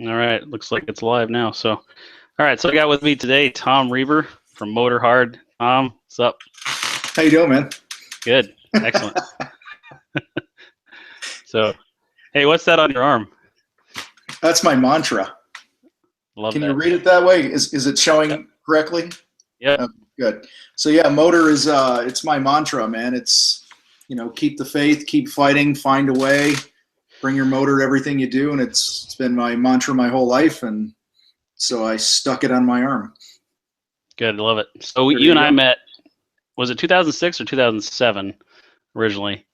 All right, looks like it's live now. So, all right, so I got with me today Tom Reber from Motor Hard. Tom, what's up? How you doing, man? Good, excellent. So, hey, what's that on your arm? That's my mantra. Love Can that. you read it that way? Is it showing correctly? Yeah. Good. So yeah, motor is it's my mantra, man. It's, keep the faith, keep fighting, find a way, bring your motor to everything you do, and it's been my mantra my whole life, and so I stuck it on my arm. Good, love it. So There you and you I go. met, was it 2006 or 2007 originally?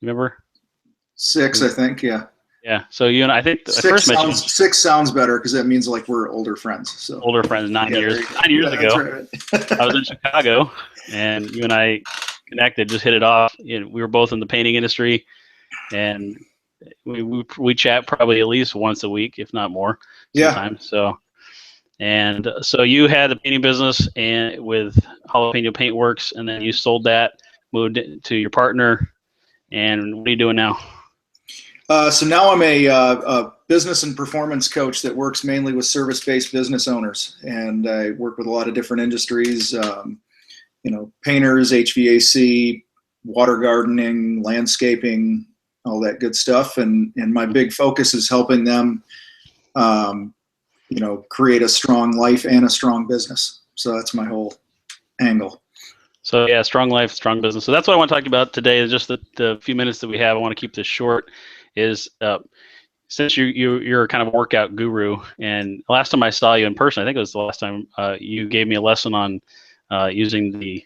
Remember? 6, I think. Yeah. Yeah. So you and I think I first met you. 6 sounds better because that means like we're older friends. So Older friends, 9 Yeah, years. there you go. 9 years Yeah, ago, that's right. I was in Chicago, and you and I connected, just hit it off. We were both in the painting industry, and we chat probably at least once a week, if not more, Yeah. sometimes. So you had the painting business and with Jalapeno Paintworks, and then you sold that, moved to your partner, and what are you doing now? So now I'm a business and performance coach that works mainly with service-based business owners, and I work with a lot of different industries. Painters, HVAC, water gardening, landscaping, all that good stuff. And my big focus is helping them, create a strong life and a strong business. So that's my whole angle. So yeah, strong life, strong business. So that's what I want to talk about today. Is just the few minutes that we have. I want to keep this short. Is since you're kind of a workout guru, and last time I saw you in person, I think it was the last time you gave me a lesson on using the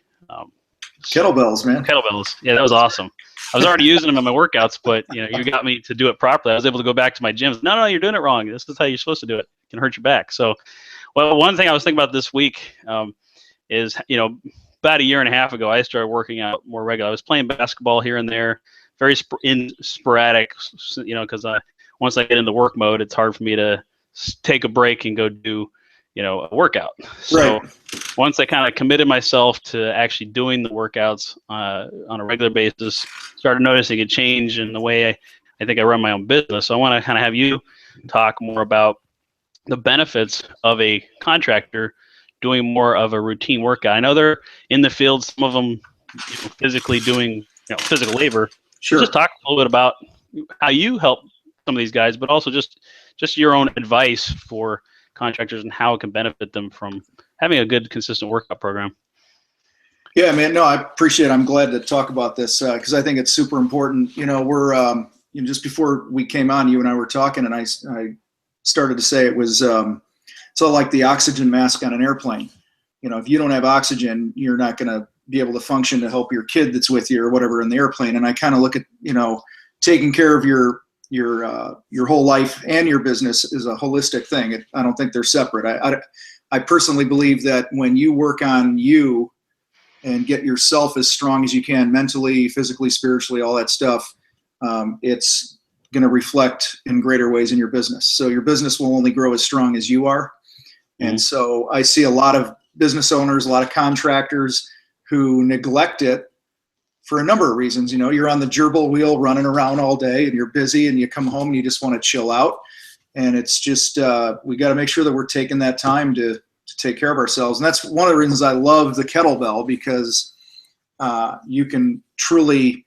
Kettlebells, man. Kettlebells. Yeah, that was awesome. I was already using them in my workouts, but you got me to do it properly. I was able to go back to my gyms. No, you're doing it wrong. This is how you're supposed to do it. It can hurt your back. So, well, one thing I was thinking about this week is about a year and a half ago, I started working out more regular. I was playing basketball here and there, very sporadic, because once I get into work mode, it's hard for me to take a break and go do, a workout. So Right. Once I kind of committed myself to actually doing the workouts on a regular basis, started noticing a change in the way I think I run my own business. So I want to kind of have you talk more about the benefits of a contractor doing more of a routine workout. I know they're in the field, some of them physically doing physical labor. Sure. Just talk a little bit about how you help some of these guys, but also just your own advice for contractors and how it can benefit them from having a good, consistent workout program. Yeah, man. No, I appreciate it. I'm glad to talk about this because I think it's super important. We're just before we came on, you and I were talking, and I started to say it was so like the oxygen mask on an airplane. If you don't have oxygen, you're not going to be able to function to help your kid that's with you or whatever in the airplane. And I kind of look at taking care of your whole life and your business is a holistic thing. I don't think they're separate. I personally believe that when you work on you and get yourself as strong as you can, mentally, physically, spiritually, all that stuff, it's going to reflect in greater ways in your business. So your business will only grow as strong as you are. Mm-hmm. And so I see a lot of business owners, a lot of contractors who neglect it for a number of reasons. You're on the gerbil wheel running around all day and you're busy and you come home and you just want to chill out. And it's just, we got to make sure that we're taking that time to take care of ourselves. And that's one of the reasons I love the kettlebell, because you can truly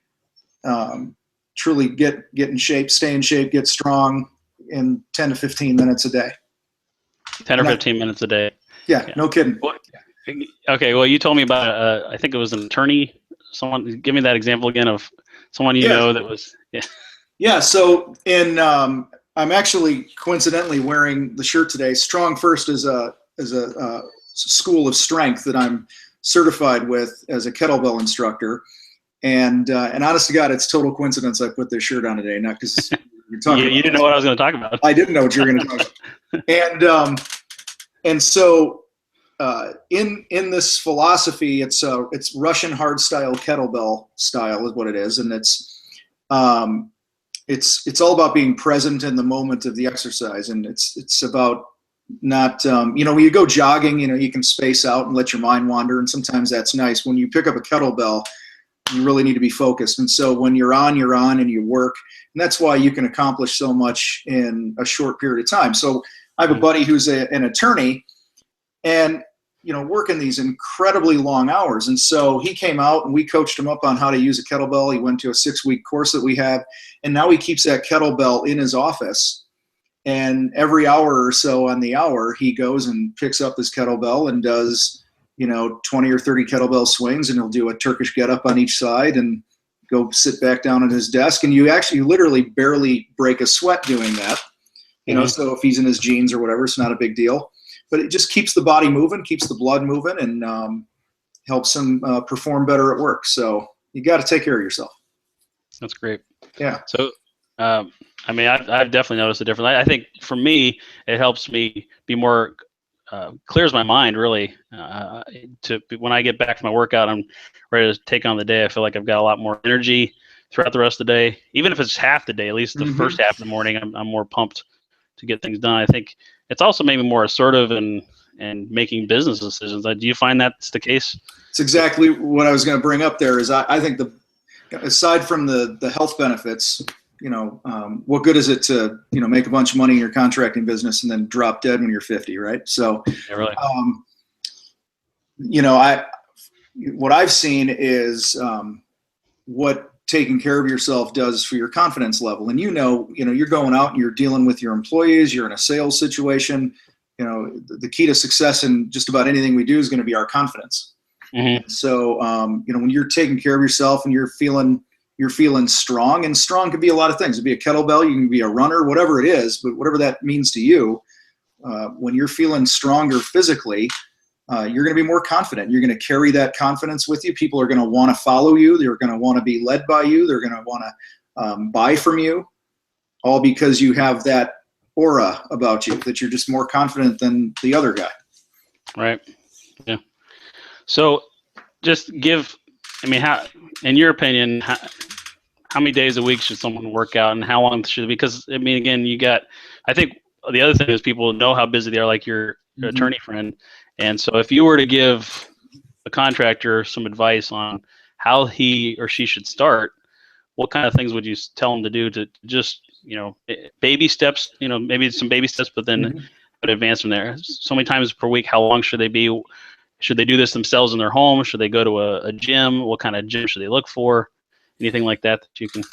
get in shape, stay in shape, get strong in 10 to 15 minutes a day. 10 or 15 minutes a day. Yeah, no kidding. Okay, well, you told me about, I think it was an attorney. Someone, give me that example again of someone that was, Yeah, so I'm actually coincidentally wearing the shirt today. Strong First is a school of strength that I'm certified with as a kettlebell instructor. And honest to God, it's total coincidence I put this shirt on today, not because you're talking you didn't know what I was going to talk about. I didn't know what you were going to talk about. And so in this philosophy, it's Russian hard style kettlebell style is what it is, and it's all about being present in the moment of the exercise, and it's about not when you go jogging, you can space out and let your mind wander, and sometimes that's nice. When you pick up a kettlebell, You really need to be focused. And so when you're on and you work, and that's why you can accomplish so much in a short period of time. So I have a buddy who's an attorney, and working these incredibly long hours. And so he came out and we coached him up on how to use a kettlebell. He went to a 6-week course that we have, and now he keeps that kettlebell in his office. And every hour or so on the hour, he goes and picks up his kettlebell and does, 20 or 30 kettlebell swings, and he'll do a Turkish get up on each side and go sit back down at his desk. And you actually literally barely break a sweat doing that, so if he's in his jeans or whatever, it's not a big deal. But it just keeps the body moving, keeps the blood moving, and helps him perform better at work. So you got to take care of yourself. That's great. Yeah. So, I've definitely noticed a difference. I think for me, it helps me be more, clears my mind really. When I get back from my workout, I'm ready to take on the day. I feel like I've got a lot more energy throughout the rest of the day. Even if it's half the day, at least the first half of the morning, I'm more pumped to get things done. I think it's also made me more assertive and making business decisions. Do you find that's the case? It's exactly what I was going to bring up there. Is I think aside from the health benefits, what good is it to make a bunch of money in your contracting business and then drop dead when you're 50, right? So, yeah, really. What I've seen is what taking care of yourself does for your confidence level. And you're going out and you're dealing with your employees, you're in a sales situation. The key to success in just about anything we do is going to be our confidence. Mm-hmm. So, when you're taking care of yourself and you're feeling strong, and strong could be a lot of things. It could be a kettlebell, you can be a runner, whatever it is, but whatever that means to you, when you're feeling stronger physically, you're going to be more confident. You're going to carry that confidence with you. People are going to want to follow you. They're going to want to be led by you. They're going to want to buy from you, all because you have that aura about you, that you're just more confident than the other guy. Right. Yeah. So just how, in your opinion, how many days a week should someone work out, and how long should it be? Because, again, I think the other thing is people know how busy they are, like your attorney friend. And so if you were to give a contractor some advice on how he or she should start, what kind of things would you tell them to do to just, baby steps, maybe some baby steps, but then advance from there? So many times per week, how long should they be? Should they do this themselves in their home? Should they go to a gym? What kind of gym should they look for? Anything like that you can?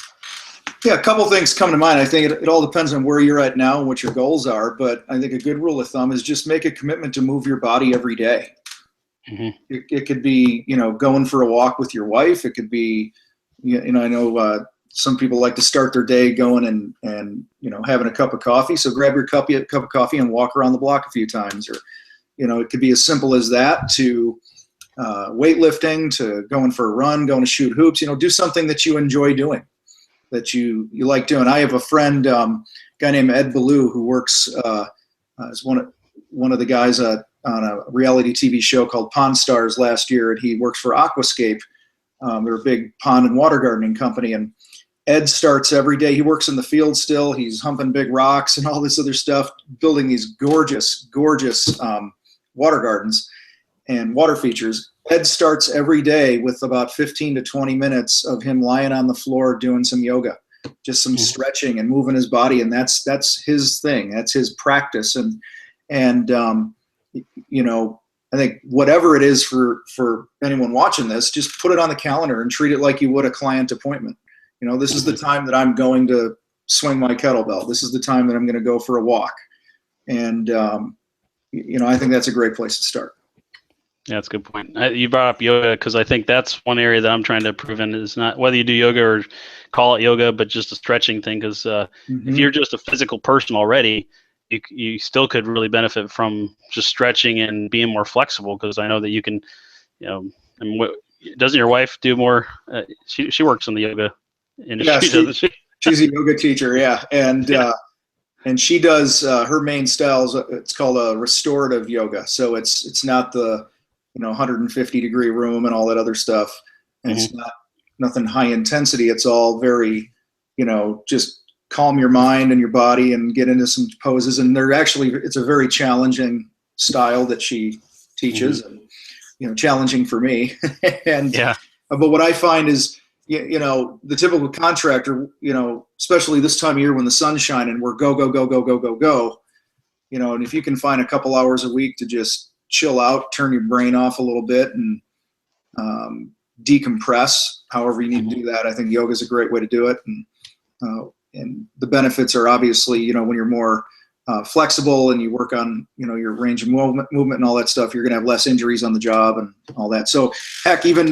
Yeah, a couple things come to mind. I think it all depends on where you're at now and what your goals are. But I think a good rule of thumb is just make a commitment to move your body every day. Mm-hmm. It could be, going for a walk with your wife. It could be, I know some people like to start their day going and having a cup of coffee. So grab your cup of coffee and walk around the block a few times. Or, it could be as simple as that to weightlifting, to going for a run, going to shoot hoops. Do something that you enjoy doing, that you like doing. I have a friend, guy named Ed Ballou, who works as one of the guys on a reality TV show called Pond Stars last year, and he works for Aquascape. They're a big pond and water gardening company, and Ed starts every day. He works in the field still. He's humping big rocks and all this other stuff, building these gorgeous water gardens and water features. Ed starts every day with about 15 to 20 minutes of him lying on the floor doing some yoga, just some stretching and moving his body. And that's his thing. That's his practice. And I think whatever it is for anyone watching this, just put it on the calendar and treat it like you would a client appointment. This is the time that I'm going to swing my kettlebell. This is the time that I'm going to go for a walk. And, I think that's a great place to start. Yeah, that's a good point. You brought up yoga because I think that's one area that I'm trying to improve in, is not whether you do yoga or call it yoga, but just a stretching thing. Because if you're just a physical person already, you still could really benefit from just stretching and being more flexible. Because I know that you can, doesn't your wife do more? She works in the yoga industry, doesn't she? She's a yoga teacher, yeah, and she does her main styles. It's called a restorative yoga. So it's not the 150 degree room and all that other stuff. And it's nothing high intensity. It's all very, just calm your mind and your body and get into some poses. And it's a very challenging style that she teaches, and, challenging for me. And, But what I find is, you know, the typical contractor, you know, especially this time of year when the sun's shining, we're go, go, go, go, go, go, go. You know, and if you can find a couple hours a week to just chill out, turn your brain off a little bit, and decompress, however you need to do that, I think yoga is a great way to do it. And the benefits are obviously, you know, when you're more flexible and you work on, you know, your range of movement and all that stuff, you're going to have less injuries on the job and all that. So heck, even,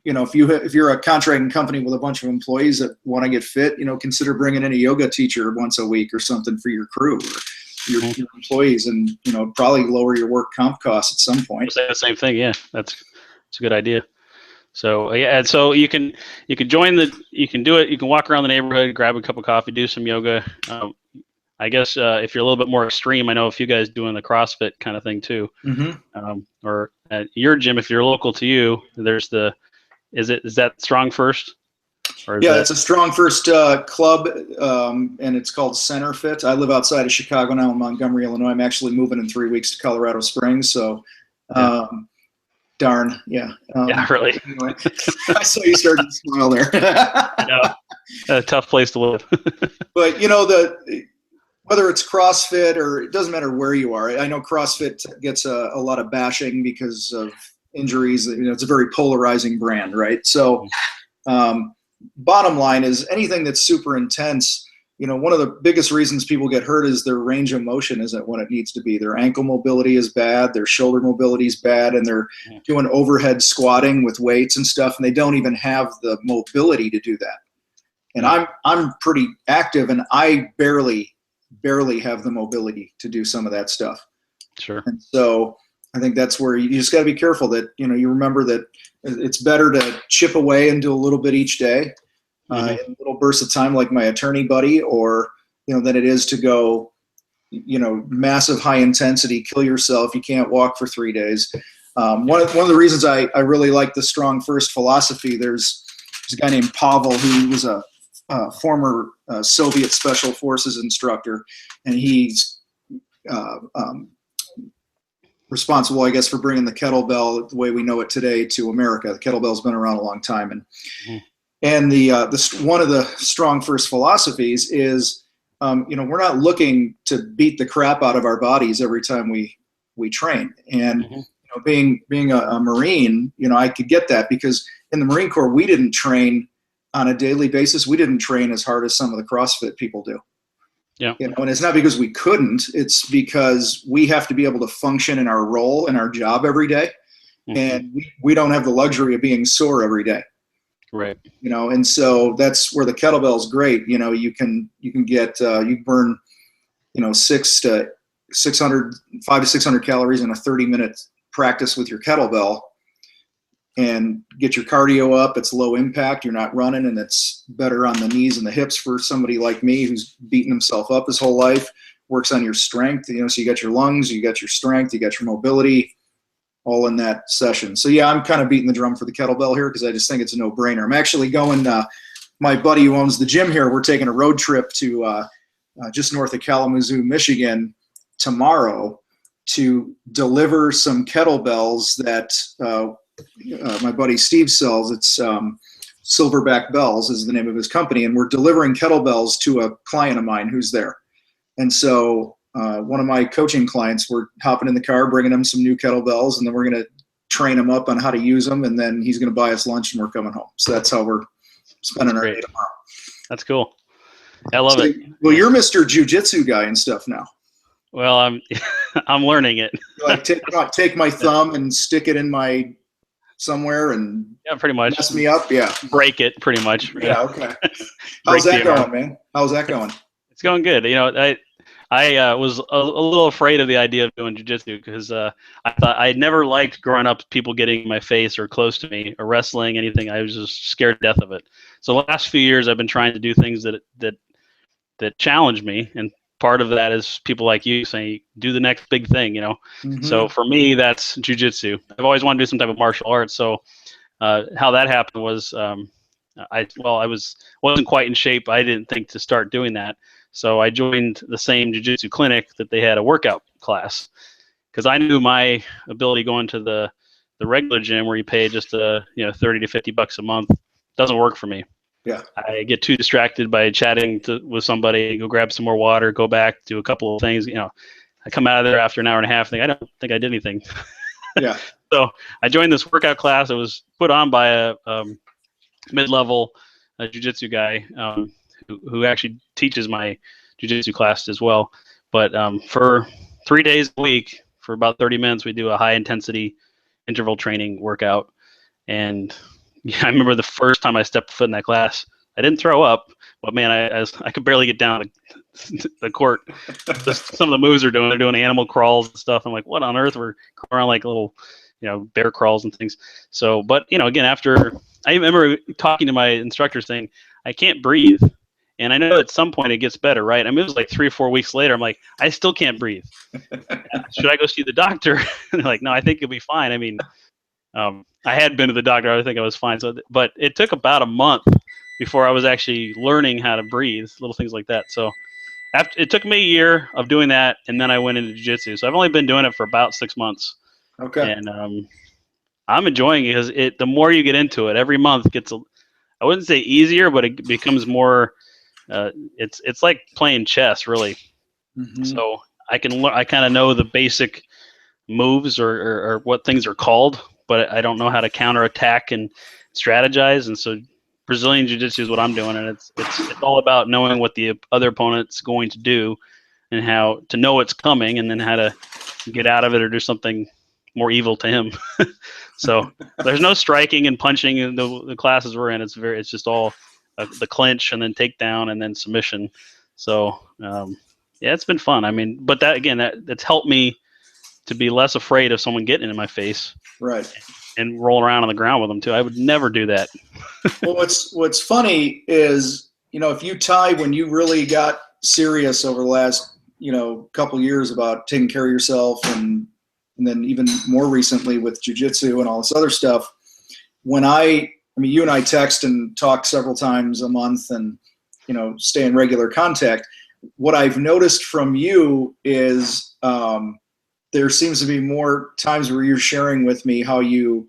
you know, if you're a contracting company with a bunch of employees that want to get fit, you know, consider bringing in a yoga teacher once a week or something for your crew or your employees, and, you know, probably lower your work comp costs at some point. Say the same thing. Yeah, that's a good idea. So yeah, and so you can join you can do it. You can walk around the neighborhood, grab a cup of coffee, do some yoga. I guess if you're a little bit more extreme, I know a few guys doing the CrossFit kind of thing too. Or at your gym, if you're local to you, there's is that Strong First? Yeah, it's a Strong First club, and it's called Center Fit. I live outside of Chicago now in Montgomery, Illinois. I'm actually moving in 3 weeks to Colorado Springs, so darn, yeah. Yeah, really. Anyway, I saw you starting to smile there. I know. A tough place to live. But, you know, whether it's CrossFit or it doesn't matter where you are. I know CrossFit gets a lot of bashing because of injuries. You know, it's a very polarizing brand, right? So bottom line is anything that's super intense, you know, one of the biggest reasons people get hurt is their range of motion isn't what it needs to be. Their ankle mobility is bad, their shoulder mobility is bad, and they're doing overhead squatting with weights and stuff, and they don't even have the mobility to do that. And I'm pretty active, and I barely have the mobility to do some of that stuff. Sure. And so I think that's where you just got to be careful that, you know, you remember that it's better to chip away and do a little bit each day, in little bursts of time, like my attorney buddy, or, you know, than it is to go, you know, massive high intensity, kill yourself. You can't walk for 3 days. One of the reasons I really like the Strong First philosophy, there's a guy named Pavel who was a former Soviet Special Forces instructor, and he's responsible, I guess, for bringing the kettlebell the way we know it today to America. The kettlebell's been around a long time, and one of the Strong First philosophies is, you know, we're not looking to beat the crap out of our bodies every time we train. And you know, being a Marine, you know, I could get that because in the Marine Corps we didn't train on a daily basis. We didn't train as hard as some of the CrossFit people do. Yeah. You know, and it's not because we couldn't, it's because we have to be able to function in our role and our job every day. And we don't have the luxury of being sore every day. Right. You know, and so that's where the kettlebell is great. You know, you can get, you burn, you know, 500 to 600 calories in a 30-minute practice with your kettlebell, and get your cardio up. It's low impact. You're not running, and it's better on the knees and the hips for somebody like me who's beaten himself up his whole life. Works on your strength, you know, so you got your lungs, you got your strength, you got your mobility, all in that session. So yeah, I'm kind of beating the drum for the kettlebell here because I just think it's a no-brainer. I'm actually going, my buddy who owns the gym here, we're taking a road trip to just north of Kalamazoo, Michigan tomorrow to deliver some kettlebells that my buddy Steve sells. It's Silverback Bells is the name of his company, and we're delivering kettlebells to a client of mine who's there. And so one of my coaching clients, we're hopping in the car, bringing him some new kettlebells, and then we're going to train him up on how to use them, and then he's going to buy us lunch, and we're coming home. So that's how we're spending our day tomorrow. That's cool. I love it. Well, you're Mr. Jiu-Jitsu guy and stuff now. Well, I'm learning it. Like take my thumb and stick it in my somewhere and pretty much mess me up. Yeah, break it pretty much. Yeah. Okay. How's that going, man? How's that going? It's going good. You know, I was a little afraid of the idea of doing jiu-jitsu because I thought I never liked growing up people getting in my face or close to me or wrestling, anything. I was just scared to death of it. So the last few years I've been trying to do things that challenge me, and part of that is people like you saying, do the next big thing, you know? So for me, that's jiu-jitsu. I've always wanted to do some type of martial arts. So how that happened was I wasn't quite in shape. I didn't think to start doing that. So I joined the same jiu-jitsu clinic that they had a workout class because I knew my ability going to the the regular gym where you pay just $30 to $50 a month doesn't work for me. Yeah. I get too distracted by chatting with somebody, go grab some more water, go back, do a couple of things. I come out of there after an hour and a half, think I don't think I did anything. Yeah. So I joined this workout class. It was put on by a mid-level Jujitsu guy who actually teaches my Jujitsu class as well. But for 3 days a week, for about 30 minutes, we do a high-intensity interval training workout. And I remember the first time I stepped foot in that class, I didn't throw up, but man, I could barely get down the court. Some of the moves they're doing animal crawls and stuff. I'm like, what on earth? We're crawling around like little, bear crawls and things. So, but again, after I remember talking to my instructor saying, I can't breathe. And I know at some point it gets better, right? I mean, it was like 3 or 4 weeks later. I'm like, I still can't breathe. Should I go see the doctor? And they're like, no, I think you'll be fine. I mean, I had been to the doctor. I think I was fine. So, but it took about a month before I was actually learning how to breathe, little things like that. So it took me a year of doing that, and then I went into jiu-jitsu. So I've only been doing it for about 6 months. Okay. And I'm enjoying it because the more you get into it, every month gets I wouldn't say easier, but it becomes more. It's like playing chess, really. Mm-hmm. So I kind of know the basic moves or what things are called, but I don't know how to counterattack and strategize. And so Brazilian Jiu-Jitsu is what I'm doing, and it's all about knowing what the other opponent's going to do and how to know it's coming, and then how to get out of it or do something more evil to him. So there's no striking and punching in the classes we're in. It's just all the clinch and then takedown and then submission. So yeah, it's been fun. I mean, but that's helped me to be less afraid of someone getting in my face, right, and roll around on the ground with them too. I would never do that. Well, what's funny is, if you tie when you really got serious over the last, couple years about taking care of yourself, and then even more recently with jiu-jitsu and all this other stuff, I mean, you and I text and talk several times a month and, stay in regular contact. What I've noticed from you is there seems to be more times where you're sharing with me how you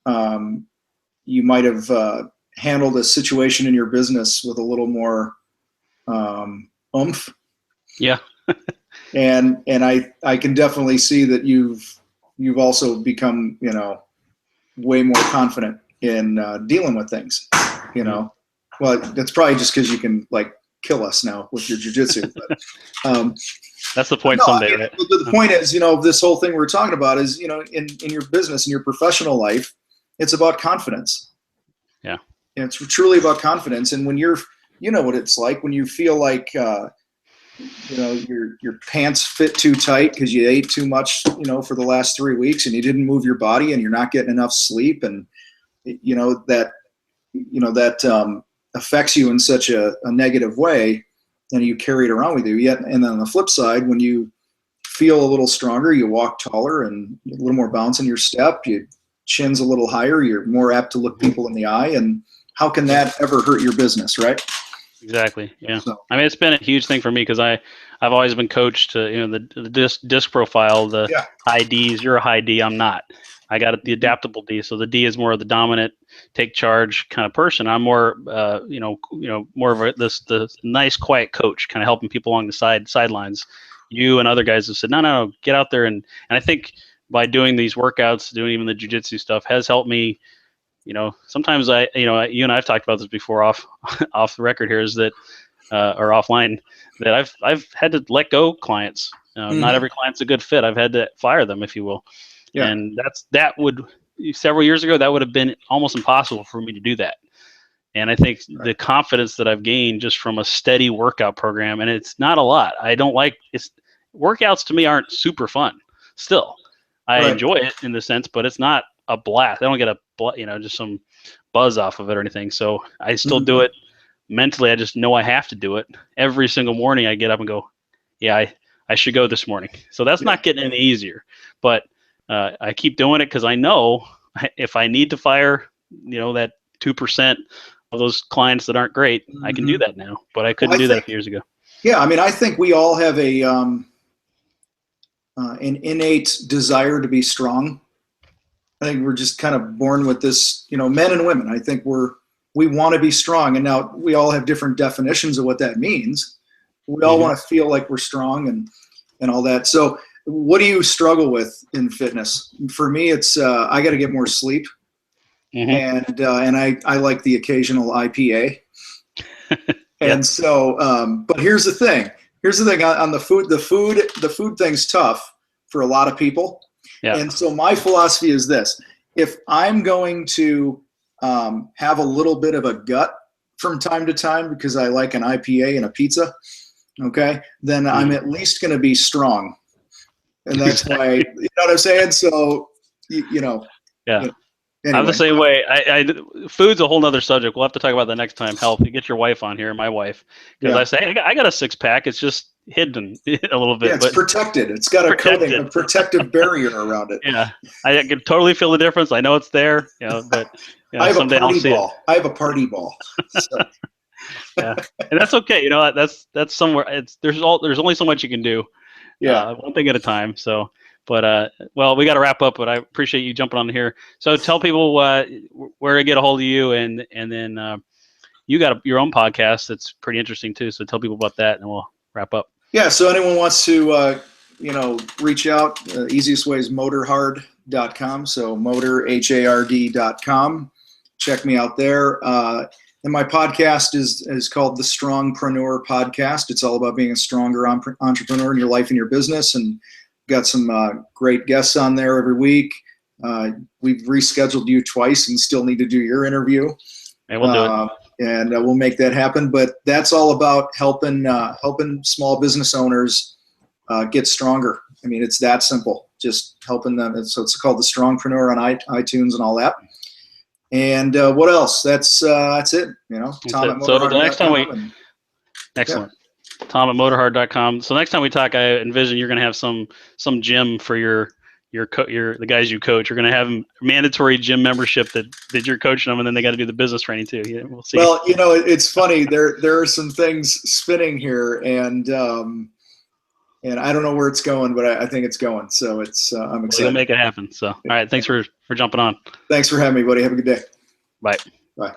might have handled a situation in your business with a little more oomph. Yeah. and I can definitely see that you've also become, way more confident in dealing with things, Well, that's probably just because you can kill us now with your jiu-jitsu. But, that's the point someday, right? The point is, this whole thing we're talking about is, in your business, in your professional life, it's about confidence. Yeah. And it's truly about confidence. And when you're, what it's like when you feel like, your pants fit too tight because you ate too much, for the last 3 weeks, and you didn't move your body, and you're not getting enough sleep, and that affects you in such a negative way, and you carry it around with you. Yet, and then on the flip side, when you feel a little stronger, you walk taller and a little more bounce in your step, your chin's a little higher, you're more apt to look people in the eye, and how can that ever hurt your business, right? Exactly. Yeah. So, I mean, it's been a huge thing for me because I've always been coached to, the disc profile, the high Ds. You're a high D. I'm not. I got the adaptable D. So the D is more of the dominant, take charge kind of person. I'm more, more of the nice, quiet coach, kind of helping people along the sidelines. You and other guys have said, no, get out there. And I think by doing these workouts, doing even the jiu-jitsu stuff has helped me. Sometimes you and I've talked about this before off the record here, is that, or offline, that I've had to let go clients. Not every client's a good fit. I've had to fire them, if you will. Yeah. And that would, several years ago, that would have been almost impossible for me to do that. And I think the confidence that I've gained just from a steady workout program, and it's not a lot. Workouts to me aren't super fun. Still, I enjoy it in the sense, but it's not a blast. I don't get just some buzz off of it or anything. So I still do it mentally. I just know I have to do it every single morning. I get up and go, yeah, I should go this morning. So that's not getting any easier, but I keep doing it because I know if I need to fire, that 2% of those clients that aren't great, I can do that now, but I couldn't do that a few years ago. Yeah. I mean, I think we all have an innate desire to be strong. I think we're just kind of born with this, men and women. I think we want to be strong. And now we all have different definitions of what that means. We all want to feel like we're strong and all that. So what do you struggle with in fitness? For me, it's I got to get more sleep. And I like the occasional IPA. And so, but here's the thing on the food. The food thing's tough for a lot of people. Yeah. And so my philosophy is this: if I'm going to have a little bit of a gut from time to time because I like an IPA and a pizza, okay, then I'm at least going to be strong. And that's why, you know what I'm saying? So, yeah. Anyway. I'm the same way. Food's a whole nother subject. We'll have to talk about that next time. Health. You get your wife on here, my wife, because I say I got a 6-pack. It's just hidden a little bit. Yeah, it's protected. It's got a coating, a protective barrier around it. Yeah, I can totally feel the difference. I know it's there. But I have a party ball. I have a party ball. So. Yeah, and that's okay. That's somewhere. There's only so much you can do. Yeah, one thing at a time. So. But, well, we got to wrap up, but I appreciate you jumping on here. So tell people where to get a hold of you, and then you got your own podcast that's pretty interesting too. So tell people about that, and we'll wrap up. Yeah, so anyone wants to, reach out, easiest way is motorhard.com. So motorhard.com. Check me out there. And my podcast is called The Strongpreneur Podcast. It's all about being a stronger entrepreneur in your life and your business, and got some great guests on there every week. We've rescheduled you twice and still need to do your interview. And we'll do it. And we'll make that happen. But that's all about helping small business owners get stronger. I mean, it's that simple. Just helping them. And so it's called The Strongpreneur on iTunes and all that. And what else? That's it. Tom. So the next time excellent. Yeah. Tom at motorhard.com. So next time we talk, I envision you're going to have some gym for the guys you coach. You're going to have mandatory gym membership that you're coaching them, and then they got to do the business training too. Yeah, we'll see. Well, it's funny. There are some things spinning here, and I don't know where it's going, but I think it's going. So it's I'm excited. We'll make it happen. So all right, thanks for jumping on. Thanks for having me, buddy. Have a good day. Bye. Bye.